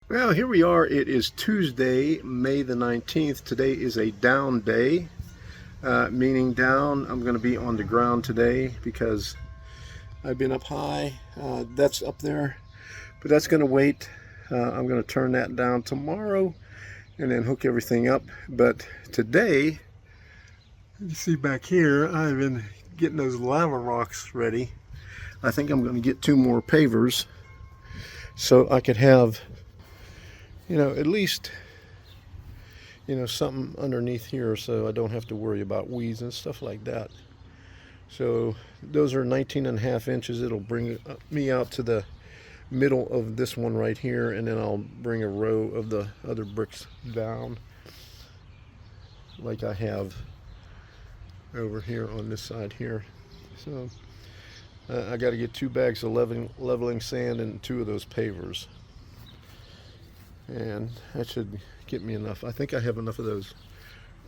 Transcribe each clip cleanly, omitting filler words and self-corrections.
Well, here we are. It is Tuesday, May the 19th. Today is a down day, meaning down. I'm going to be on the ground today because I've been up high. That's up there, but that's going to wait. I'm going to turn that down tomorrow and then hook everything up. But today, you see back here, I've been getting those lava rocks ready. I think I'm going to get 2 more pavers so I could have, at least, something underneath here so I don't have to worry about weeds and stuff like that. So those are 19.5 inches. It'll bring me out to the middle of this one right here, and then I'll bring a row of the other bricks down like I have over here on this side here. So I got to get 2 bags of leveling sand and 2 of those pavers. And that should get me enough. I think I have enough of those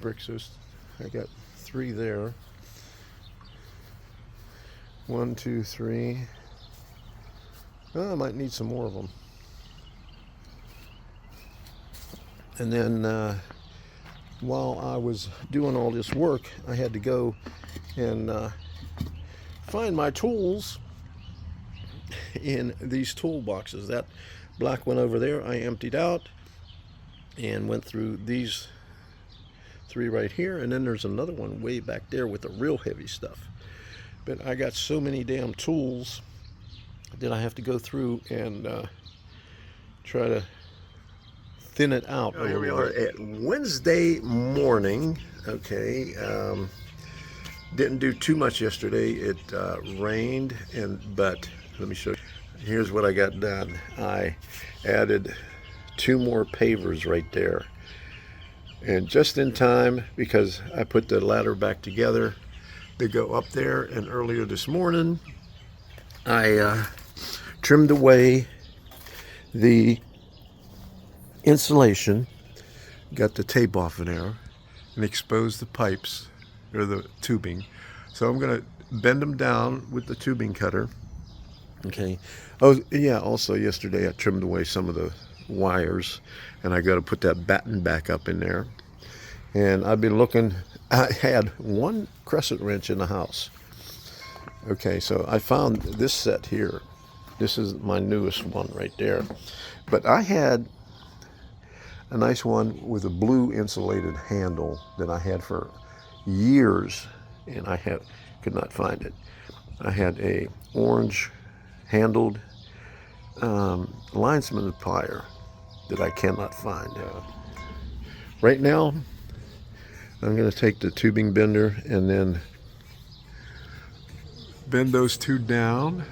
bricks. I got 3 there. 1, 2, 3. Oh, I might need some more of them. And then while I was doing all this work, I had to go and find my tools in these toolboxes. That black one over there I emptied out and went through these 3 right here, and then there's another one way back there with the real heavy stuff. But I got so many damn tools that I have to go through and try to thin it out. Here we are at Wednesday morning. Okay, didn't do too much yesterday. It rained, but let me show you. Here's what I got done. I added 2 more pavers right there, and just in time because I put the ladder back together to go up there. And earlier this morning I trimmed away the insulation, got the tape off of there, and exposed the pipes or the tubing. So I'm going to bend them down with the tubing cutter. Okay. Oh yeah, also yesterday I trimmed away some of the wires, and I got to put that batten back up in there. And I've been looking. I had 1 crescent wrench in the house. Okay, so I found this set here. This is my newest one right there. But I had a nice one with a blue insulated handle that I had for years, and I could not find it. I had a orange handled linesman plier that I cannot find. Right now, I'm going to take the tubing bender and then bend those 2 down,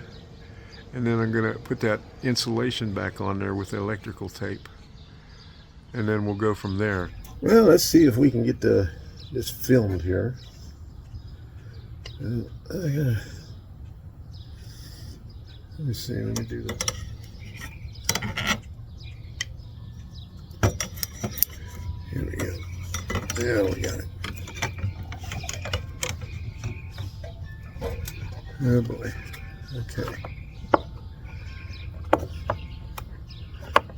and then I'm going to put that insulation back on there with the electrical tape, and then we'll go from there. Well, let's see if we can get this filmed here. Let me see, let me do this. Here we go. There, we got it. Oh boy. Okay.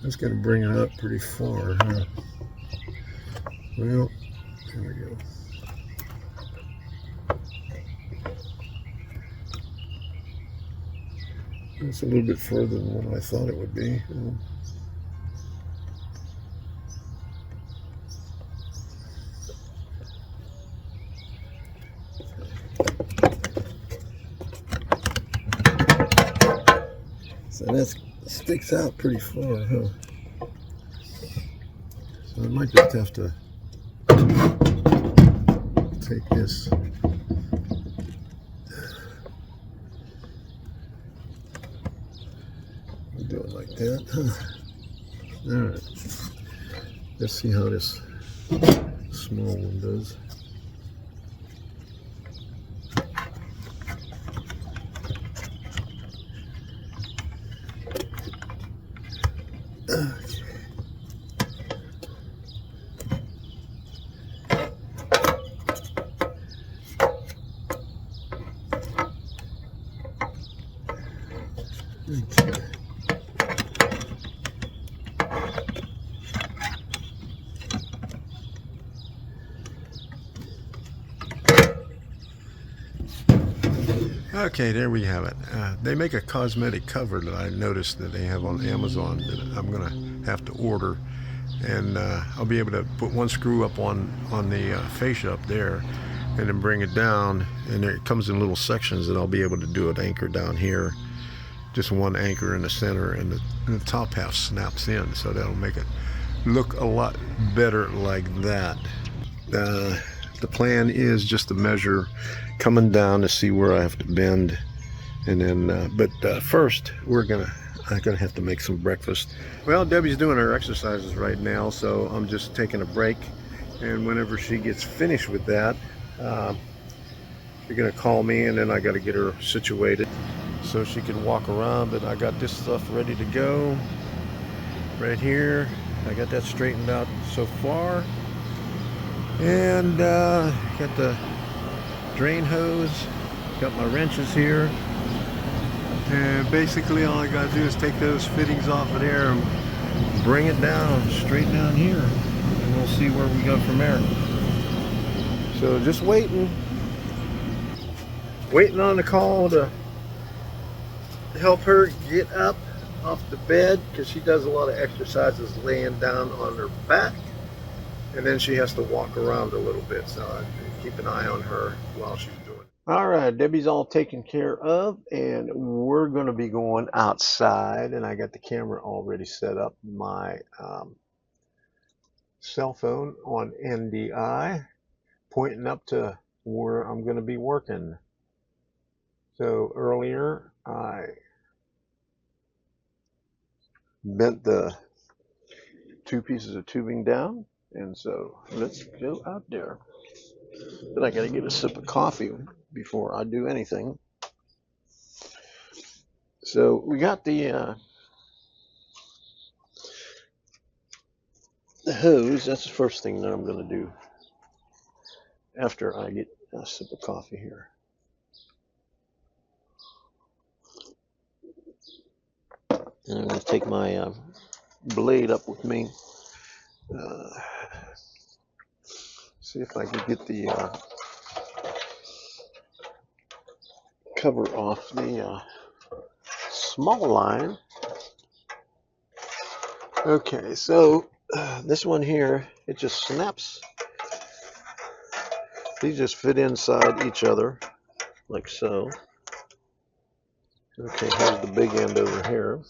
That's going to bring it up pretty far, huh? Well, here we go. It's a little bit further than what I thought it would be. So that sticks out pretty far, huh? So I might just have to take this. Do it like that. All right. Let's see how this small one does. Okay. Okay, there we have it. They make a cosmetic cover that I noticed that they have on Amazon that I'm gonna have to order, and I'll be able to put one screw up on the fascia up there, and then bring it down, and it comes in little sections that I'll be able to do an anchor down here, just one anchor in the center, and the top half snaps in, so that'll make it look a lot better like that. The plan is just to measure coming down to see where I have to bend, and then but first I'm gonna have to make some breakfast. Well, Debbie's doing her exercises right now, so I'm just taking a break, and whenever she gets finished with that, she's gonna call me, and then I got to get her situated so she can walk around. But I got this stuff ready to go right here. I got that straightened out so far, and got the drain hose, got my wrenches here, and basically all I gotta do is take those fittings off of there and bring it down straight down here, and we'll see where we go from there. So just waiting on the call to help her get up off the bed, because she does a lot of exercises laying down on her back, and then she has to walk around a little bit, so I keep an eye on her while she's doing it. All right, Debbie's all taken care of, and we're going to be going outside, and I got the camera already set up, my cell phone on NDI, pointing up to where I'm going to be working. So earlier I bent the 2 pieces of tubing down, and so let's go out there. But I gotta get a sip of coffee before I do anything. So we got the hose. That's the first thing that I'm gonna do after I get a sip of coffee here. And I'm gonna take my blade up with me. See if I can get the cover off the small line. Okay, so this one here, it just snaps. These just fit inside each other, like so. Okay, here's the big end over here.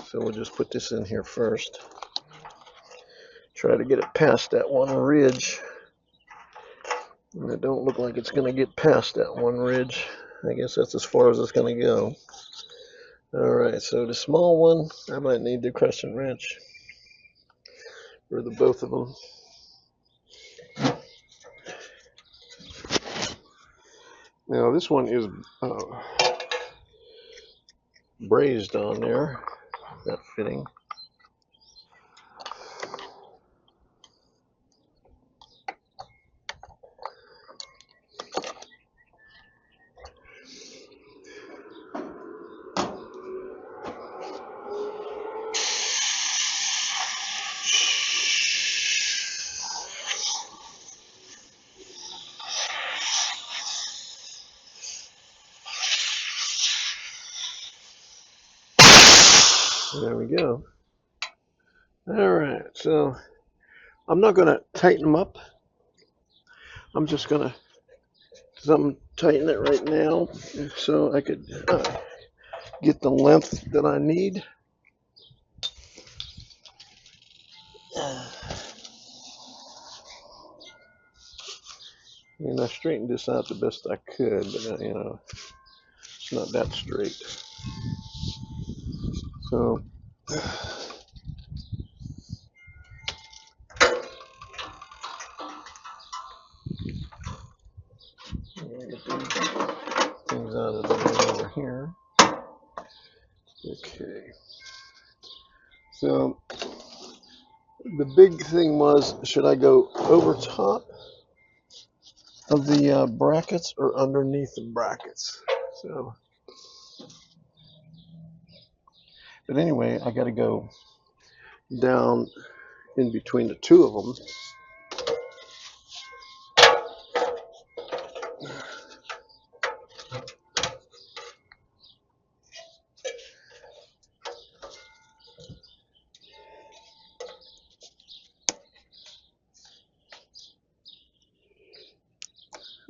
So we'll just put this in here first. Try to get it past that one ridge. And it don't look like it's going to get past that one ridge. I guess that's as far as it's going to go. Alright, so the small one, I might need the crescent wrench for the both of them. Now this one is brazed on there, that fitting. There we go. Alright, so I'm not going to tighten them up. I'm just going to tighten it right now so I could get the length that I need. And I straightened this out the best I could, but you know, it's not that straight. So get these things out of the way over here. Okay. So the big thing was, should I go over top of the brackets or underneath the brackets? So, but anyway, I got to go down in between the two of them.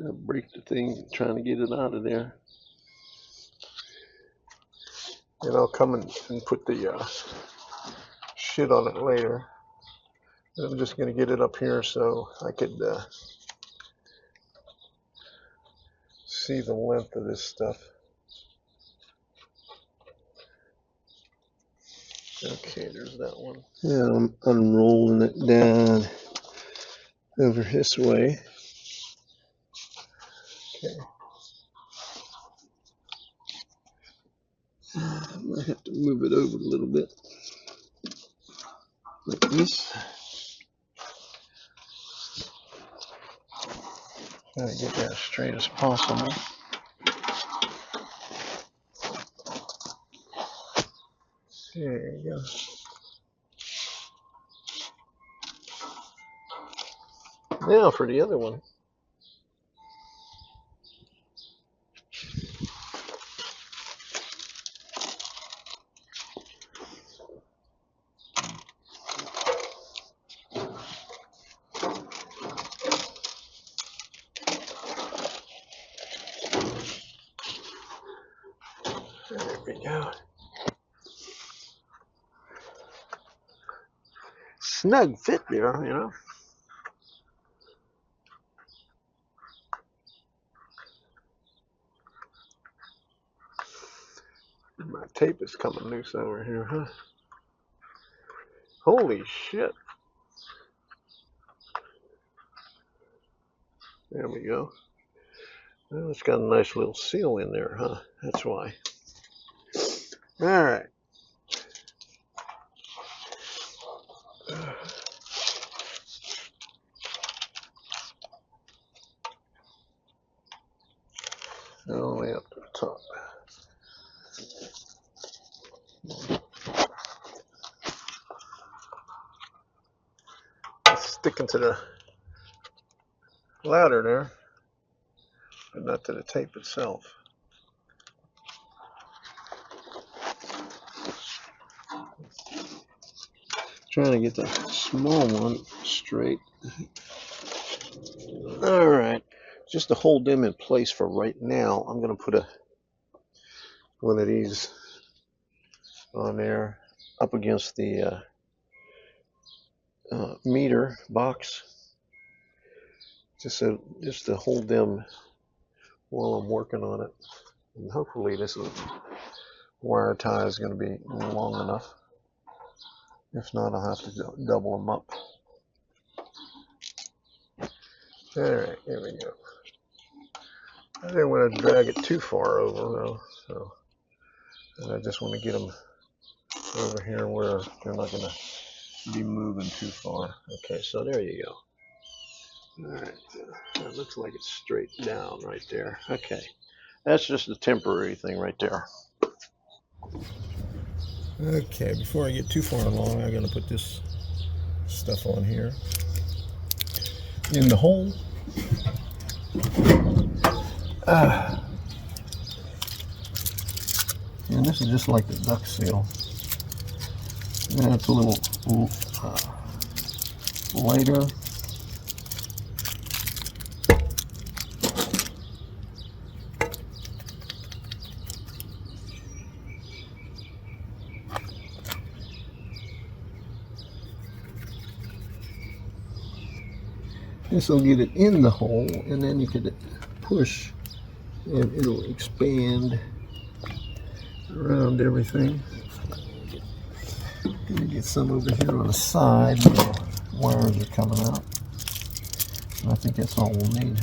I'll break the thing trying to get it out of there. And I'll come and put the shit on it later. I'm just going to get it up here so I could see the length of this stuff. Okay, there's that one. Yeah, I'm unrolling it down over this way. Okay. I might have to move it over a little bit. Like this. Try to get that as straight as possible. There you go. Now for the other one. There we go. Snug fit there, you know. My tape is coming loose over here, huh? Holy shit. There we go. Well, it's got a nice little seal in there, huh? That's why. All right. All the way up to the top. It's sticking to the ladder there, but not to the tape itself. Trying to get the small one straight. All right, just to hold them in place for right now, I'm going to put one of these on there up against the meter box, just to hold them while I'm working on it. And hopefully this wire tie is going to be long enough. If not, I'll have to double them up. All right, here we go. I didn't want to drag it too far over though, so and I just want to get them over here where they're not going to be moving too far. Okay, so there you go. All right, that looks like it's straight down right there. Okay, that's just a temporary thing right there. Okay, before I get too far along, I'm going to put this stuff on here in the hole. And this is just like the duck seal. And it's a little lighter. This will get it in the hole, and then you could push and it'll expand around everything. Gonna get some over here on the side where the wires are coming out. And I think that's all we'll need.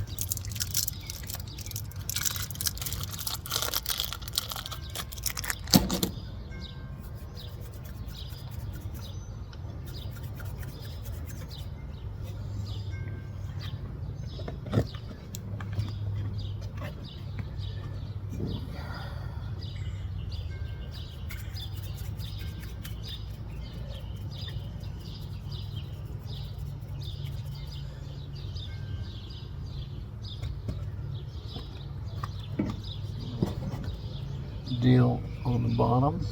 Deal on the bottom.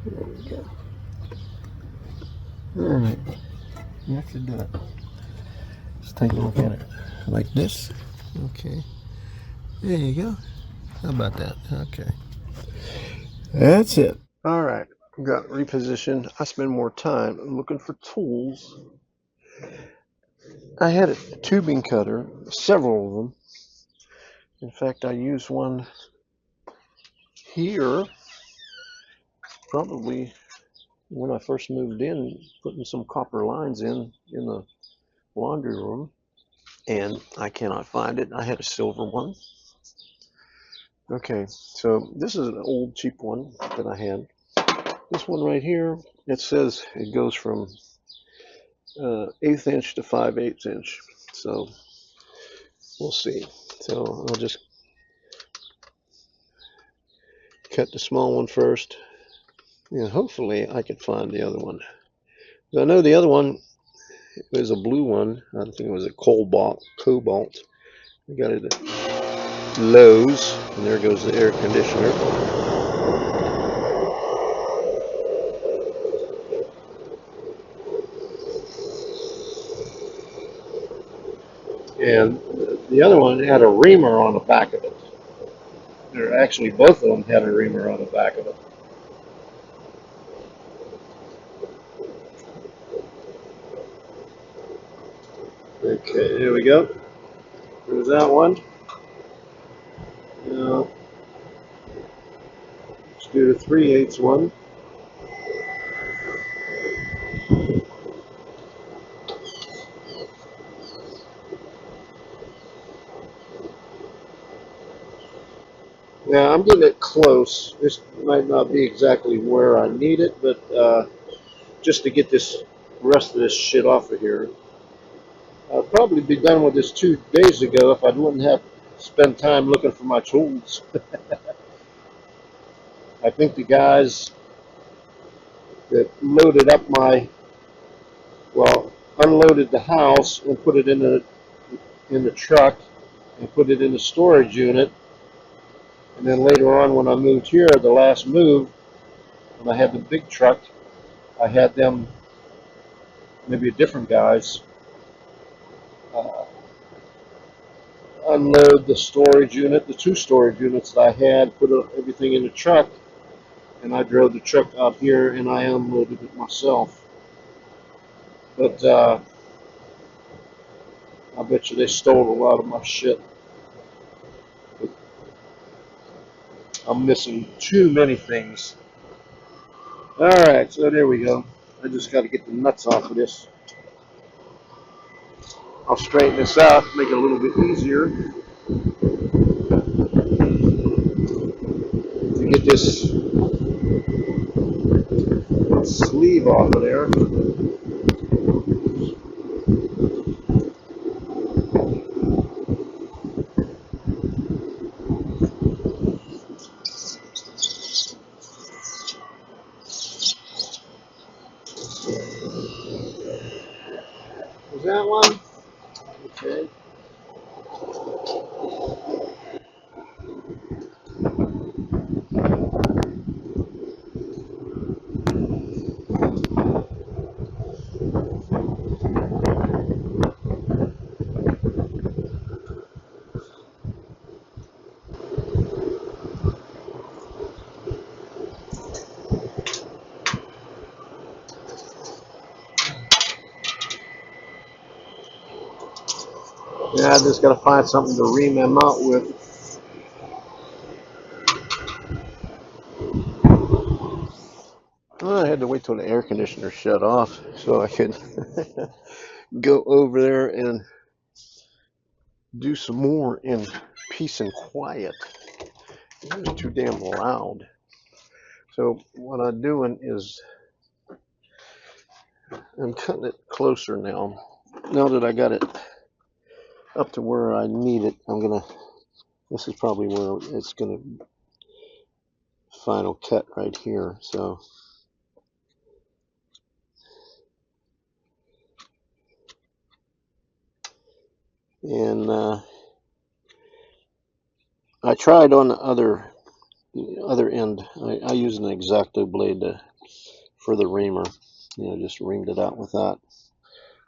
There we go. Alright, that should do it. Let's take a look at it like this. Okay. There you go. How about that? Okay. That's it. Alright, got repositioned. I spend more time looking for tools. I had a tubing cutter, several of them. In fact, I used one here, probably when I first moved in, putting some copper lines in the laundry room, and I cannot find it. I had a silver one. Okay, so this is an old cheap one that I had. This one right here, it says it goes from 1/8 inch to 5/8 inch. So we'll see. So I'll just cut the small one first, and hopefully I can find the other one. I know the other one is a blue one. I think it was a cobalt. I got it at Lowe's, and there goes the air conditioner. And the other one had a reamer on the back of it. Actually, both of them had a reamer on the back of it. Okay, there we go. There's that one. Now, let's do the 3/8 one. Now, I'm getting it close. This might not be exactly where I need it, but just to get this rest of this shit off of here. I'd probably be done with this 2 days ago if I wouldn't have spent time looking for my tools. I think the guys that loaded up unloaded the house and put it in the truck and put it in the storage unit. And then later on, when I moved here, the last move, when I had the big truck, I had them, maybe different guys, unload the storage unit, the 2 storage units that I had, put everything in the truck, and I drove the truck out here and I unloaded it myself. But I bet you they stole a lot of my shit. But I'm missing too many things. Alright, so there we go. I just got to get the nuts off of this. I'll straighten this out, make it a little bit easier to get this sleeve off of there. Is that one? Okay. Yeah, I just got to find something to ream them out with. Well, I had to wait till the air conditioner shut off so I could go over there and do some more in peace and quiet. It was too damn loud. So what I'm doing is I'm cutting it closer now. Now that I got it up to where I need it, this is probably where it's gonna final cut right here. So and I tried on the other end. I use an X-Acto blade to for the reamer. You know, just reamed it out with that.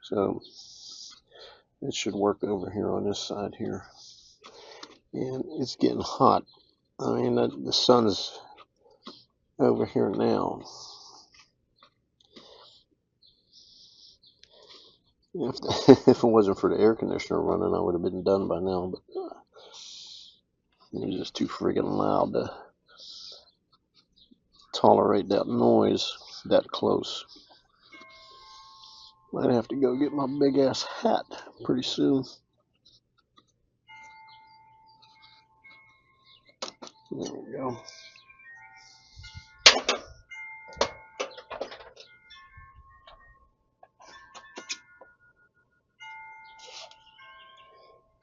So it should work over here on this side here. And it's getting hot. I mean, the sun's over here now. If it wasn't for the air conditioner running, I would have been done by now. But it was just too friggin' loud to tolerate that noise that close. Might have to go get my big ass hat pretty soon. There we go.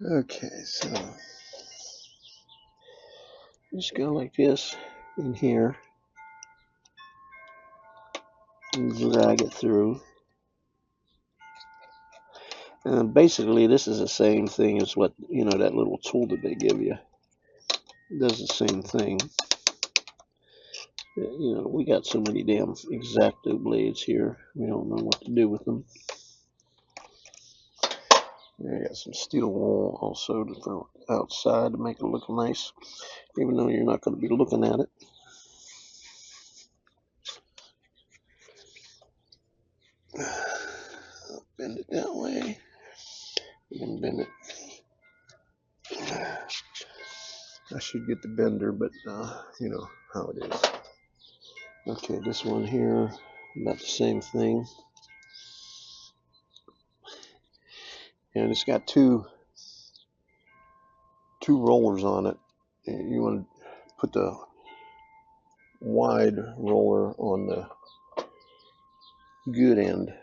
Okay, so just go like this in here and drag it through. And basically, this is the same thing as what, you know, that little tool that they give you. It does the same thing. You know, we got so many damn X-Acto blades here. We don't know what to do with them. I got some steel wool also to throw outside to make it look nice, even though you're not going to be looking at it. Bend it that way. You can bend it. I should get the bender, but you know how it is. Okay, this one here, about the same thing. And it's got two rollers on it. You want to put the wide roller on the good end.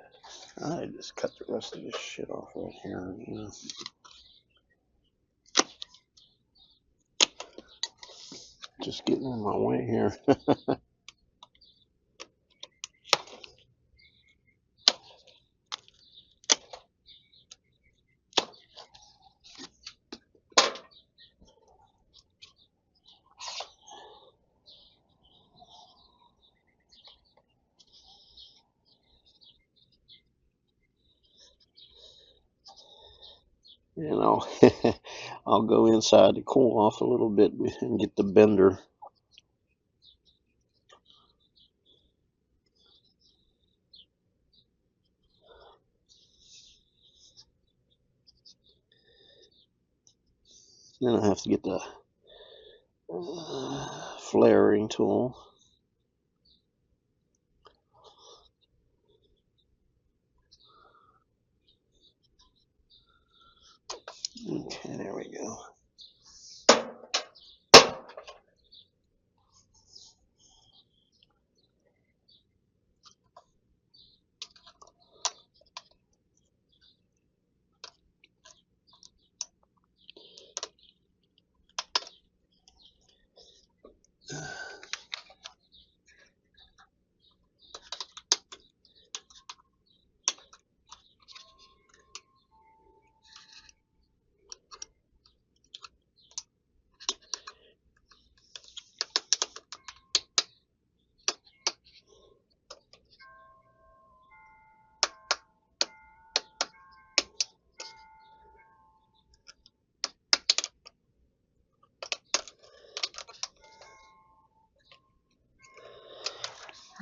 I just cut the rest of this shit off right here. You know. Just getting in my way here. And I'll go inside to cool off a little bit and get the bender. Then I have to get the flaring tool. Okay, there we go.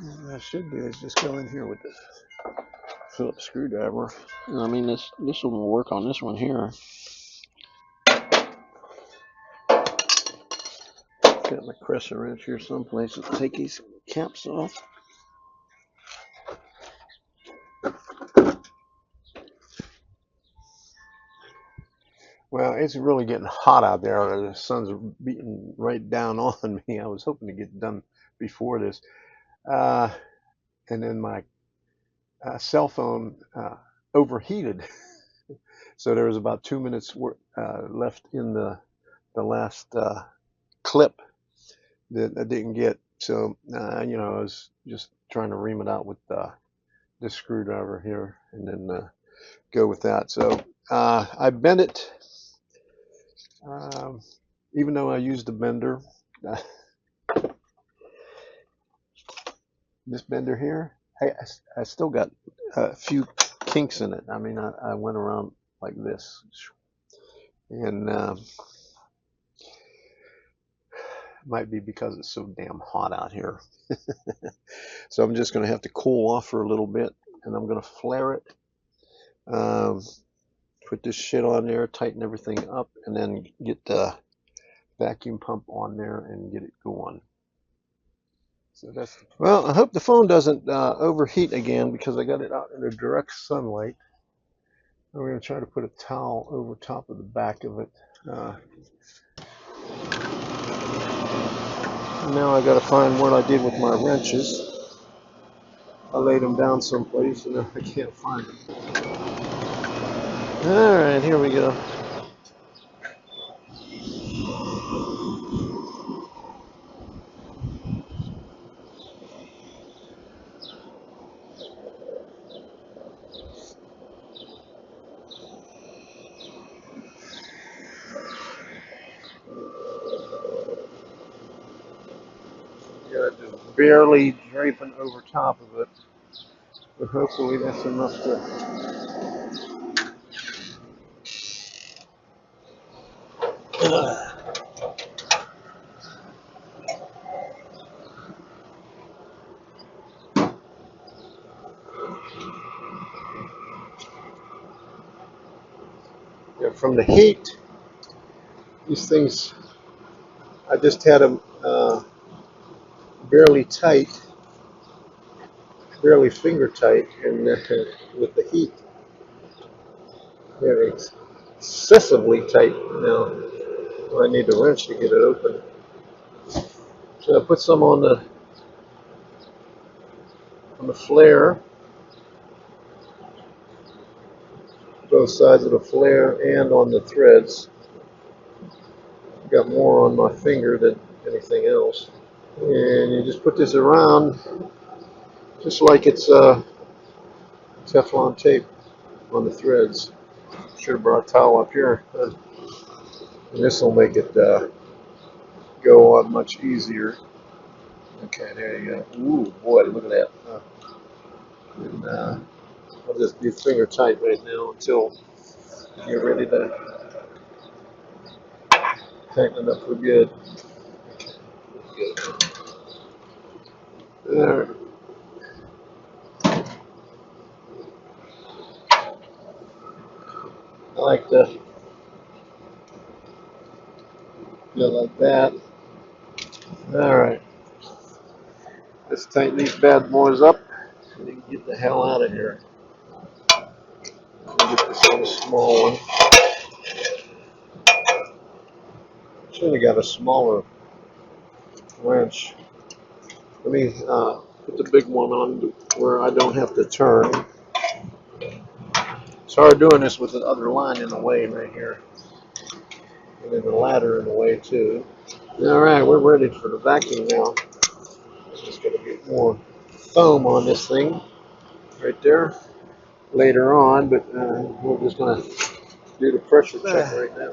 What I should do is just go in here with the Phillips screwdriver. I mean, this one will work on this one here. Got my crescent wrench here someplace to take these caps off. Well, it's really getting hot out there. The sun's beating right down on me. I was hoping to get done before this. And then my cell phone overheated. So there was about 2 minutes left in the last clip that I didn't get. So, you know, I was just trying to ream it out with this screwdriver here and then go with that. So I bent it, even though I used the bender. This bender here, I still got a few kinks in it. I mean, I went around like this, and might be because it's so damn hot out here. So I'm just going to have to cool off for a little bit, and I'm going to flare it. Put this shit on there, tighten everything up, and then get the vacuum pump on there and get it going. So that's well, I hope the phone doesn't overheat again, because I got it out in the direct sunlight. I'm going to try to put a towel over top of the back of it. Now I got to find what I did with my wrenches. I laid them down someplace and I can't find them. Alright, here we go. Yeah, just barely draping over top of it, but hopefully that's enough to. Yeah, from the heat, these things, I just had them barely tight, barely finger tight, and with the heat, they're excessively tight now. I need the wrench to get it open. So I put some on the flare, both sides of the flare, and on the threads. I've got more on my finger than anything else. And you just put this around just like it's Teflon tape on the threads. Should have brought a towel up here. And this will make it go on much easier. Okay, there you go. Ooh, boy, look at that. And I'll just be finger tight right now until you get ready to tighten it up for good. There. I like to go like that. Alright. Let's tighten these bad boys up and then get the hell out of here. I'll get this little small one. Should have got a smaller wrench. Let me put the big one on where I don't have to turn. It's hard doing this with the other line in the way right here. And then the ladder in the way too. Alright, we're ready for the vacuum now. Just going to get more foam on this thing right there later on, but we're just going to do the pressure check right now.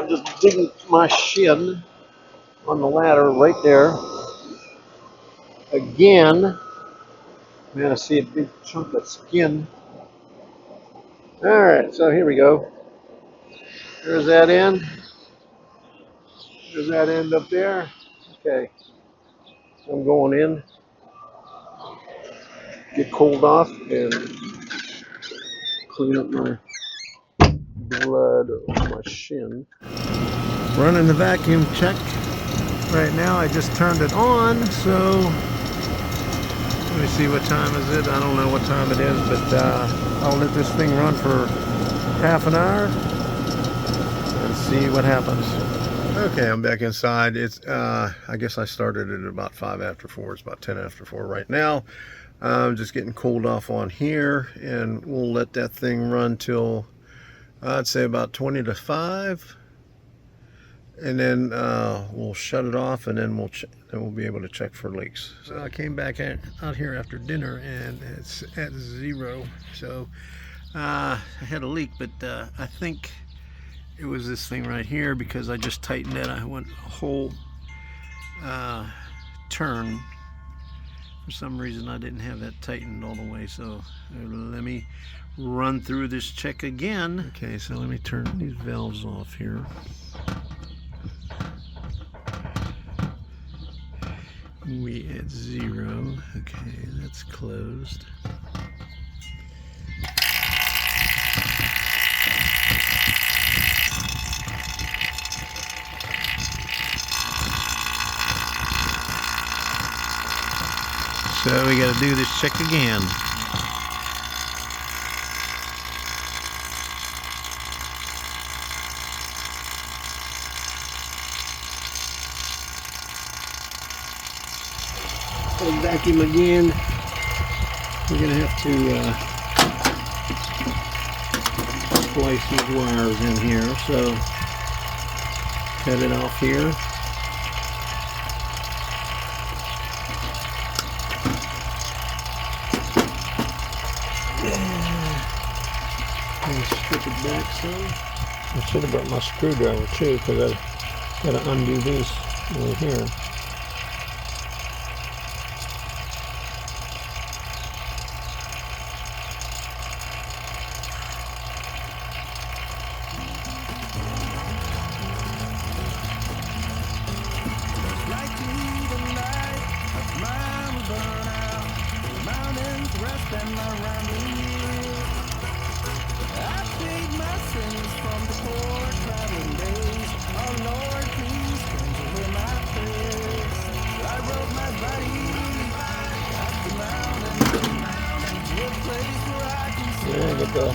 Just digging my shin on the ladder right there. Again, man, I see a big chunk of skin. Alright, so here we go. There's that end. There's that end up there. Okay, so I'm going in. Get cooled off and clean up my blood on my shin. Running the vacuum check right now. I just turned it on, so let me see what time is it. I don't know what time it is, but I'll let this thing run for half an hour and see what happens. Okay, I'm back inside. It's I guess I started at about 5 after 4. It's about 10 after 4 right now. I'm just getting cooled off on here, and we'll let that thing run till I'd say about 20 to 5, and then we'll shut it off, and then we'll be able to check for leaks. So I came back out here after dinner, and it's at 0. So I had a leak, but I think it was this thing right here, because I just tightened it. I went a whole turn. For some reason I didn't have that tightened all the way, so let me run through this check again. Okay, so let me turn these valves off here. We at 0. Okay, that's closed. So we got to do this check again. Vacuum again. We're going to have to splice these wires in here. So cut it off here. And strip it back some. I should have brought my screwdriver too, because I got to undo these right here. Yeah, get the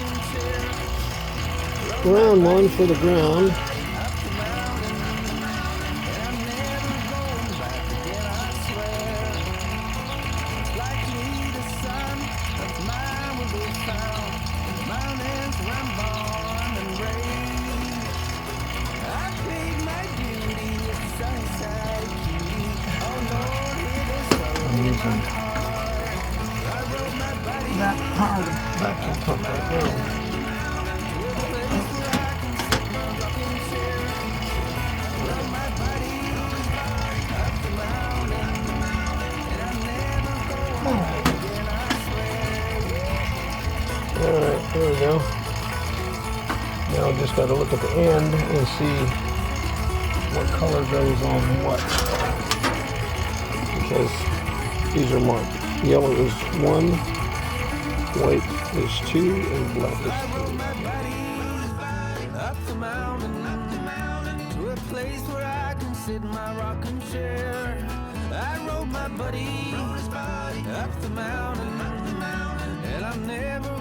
round one for the ground. I'm using that part of vacuum pump right now. Alright, there we go. Now I just got to look at the end and see what color goes on what. Because these are marked. Yellow is 1, white is 2, and black is 3. Up the mountain, to a place where I can sit in my rocking chair. I rode my buddy up the mountain, and I'm never